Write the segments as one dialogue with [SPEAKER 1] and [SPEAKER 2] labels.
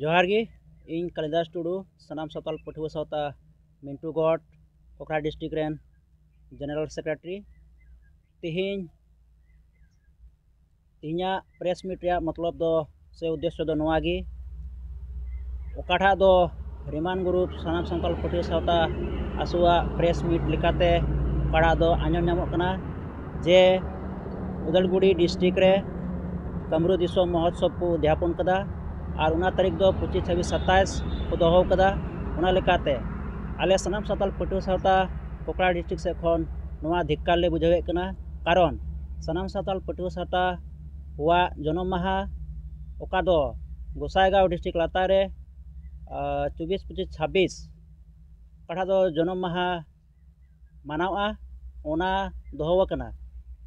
[SPEAKER 1] जोहार गे इन कालिदास टुडू सनाम सावताल पठुआ सावता मिंटू गॉड कोकरा डिस्ट्रिक्ट रेन जनरल सेक्रेटरी तिहिना प्रेस मीट रे मतलब दो से उद्देश्य दो नोआ गे ओकाठा दो रिमान ग्रुप सनाम सावताल पठुआ सावता आसुआ प्रेस मीट लिकाते ओकाठा दो आंजम नामोग कना जे उदलगुड़ी डिस्ट्रिक्ट रे कमरू दिसोम महोत्सव को उद्यापन कदा और उना तारीख दो 25, 26, 27 को दोहो कदा उना लेकाते आले सनाम सावताल पठुआ सावता कोकरा डिस्ट्रिक्ट से खन नोआ धिक्कार ले बुझावे कना कारण सनाम सावताल पठुआ सावता हुआ जन्म माहा ओका दो गोसाईगांव डिस्ट्रिक्ट लातारे 24, 25, 26 काठा दो जन्म माहा मानावा ओना दोहो कना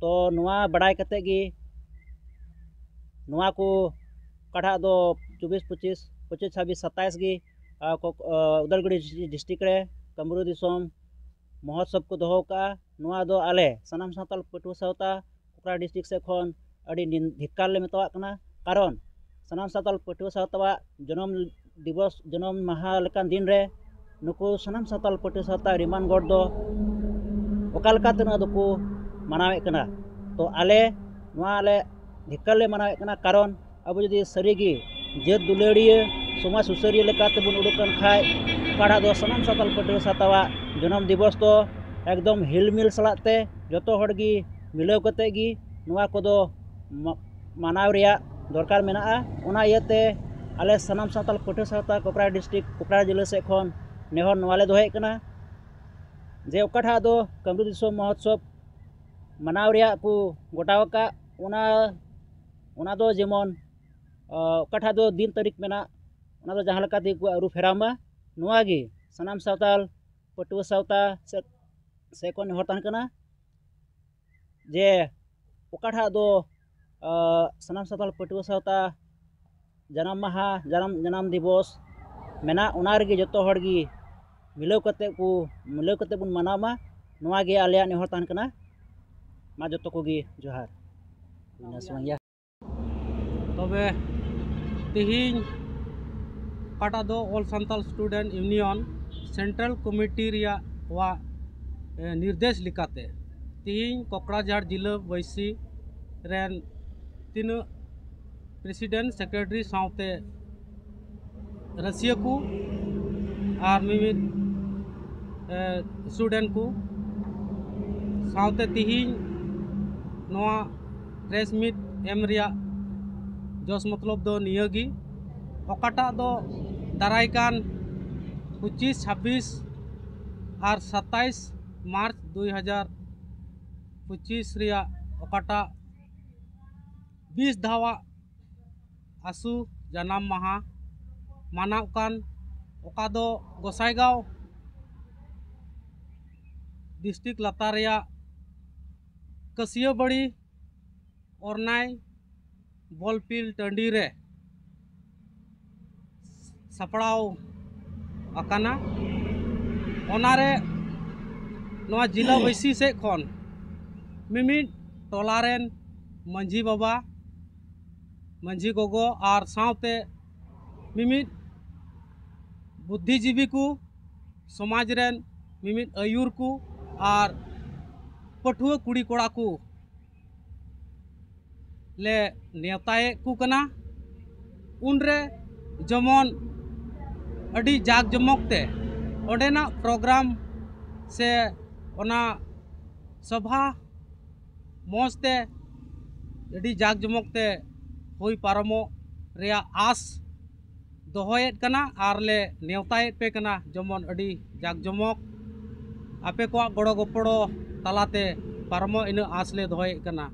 [SPEAKER 1] तो नोआ बड़ाई कते गी नोआ को काठा दो 24, 25, 26, 27 गी उदलगुड़ी डिस्ट्रिक्ट रे कमरू दिसोम महोत्सव को दोहो का नोआ दो आले सनाम सावताल पठुआ सावता कोकरा डिस्ट्रिक्ट से खन अड़ी धिक्कार ले मेतवा कना कारण सनाम सावताल पठुआ सावता जन्म दिवस जन्म माहा लेकान दिन रे नुकु सनाम सावताल पठुआ सावता रिमान गॉड दो ओका लेकाते नोआ दो मनावे कना तो आले नोआ आले धिक्कार ले मनावे कना कारण अब जदि सरीगी जेत दुलेड़िए समाज सुसरिया लेकाते बुन उडुकन खाय काढ़ा दो सनाम सावताल पठुआ सावता जन्म दिवस तो एकदम हिलमिल सलाते जतो हड़गी मिलाव कते गी नोआ कोदो मानाव रिया दरकार मेनाआ ओना इयाते आले सनाम सावताल पठुआ सावता कोकरा डिस्ट्रिक्ट कोकरा जिला से खन नेहर नोआले दोहे कना जे ओकाठा दो कमरू दिसोम महोत्सव मनाव रिया को गोटाव का ओना दो जेमन ओकाठा दो दिन तारीख मेना ओना दो जहां लेकाते को आरु फेरामा नोआ गे सनाम सावताल पठुआ सावता से को नेहर तान कना जे ओकाठा दो सनाम सावताल पठुआ सावता जन्म माहा जन्म दिवस मेना ओना रेगे जतो हड़गी मिलाव कते बुन मनामा नोआ गे आलेया नेहर तान कना मा जतो कोगी जोहार
[SPEAKER 2] तबे तिहिन काटा दो all Santal student union central committee रिया वा निर्देश लिकाते तिहिन कोकराझार जिला बैसी रेन तीन प्रेसिडेंट सेक्रेटरी सावते रसिया को और मिमिद स्टूडेंट को सावते तिहिन नोआ प्रेस मीट एम रिया जोस मतलब दो नियोगी ओकाटा दो दारायकान 25, 26 और 27 मार्च 2025 रिया ओकाटा 20 धावा आसु जन्म माहा मानाव कान ओका दो गोसाईगांव डिस्ट्रिक्ट लातारिया कसियाबड़ी औरनाय बॉलफील्ड टंडी रे सपड़ाव अकाना ओनारे नोआ जिला बैसी से खन मिमिद टोलारेन मंझी बाबा मंझी गोगो और सावते मिमिद बुद्धिजीवी को समाज रेन मिमिद आयुर को और पठुआ कुड़ी कोड़ा को ले नेवताए को कना उनरे जमन अड़ी जाग जमकते ओडेना प्रोग्राम से ओना सभा मौजते अड़ी जाग जमकते हुई पारमो रिया आस दोहोयेद कना और ले नेवताएद पे कना जमन अड़ी जाग जमक आपे को गड़ो गपड़ो तलाते पारमो इन आस ले दोहोयेद कना।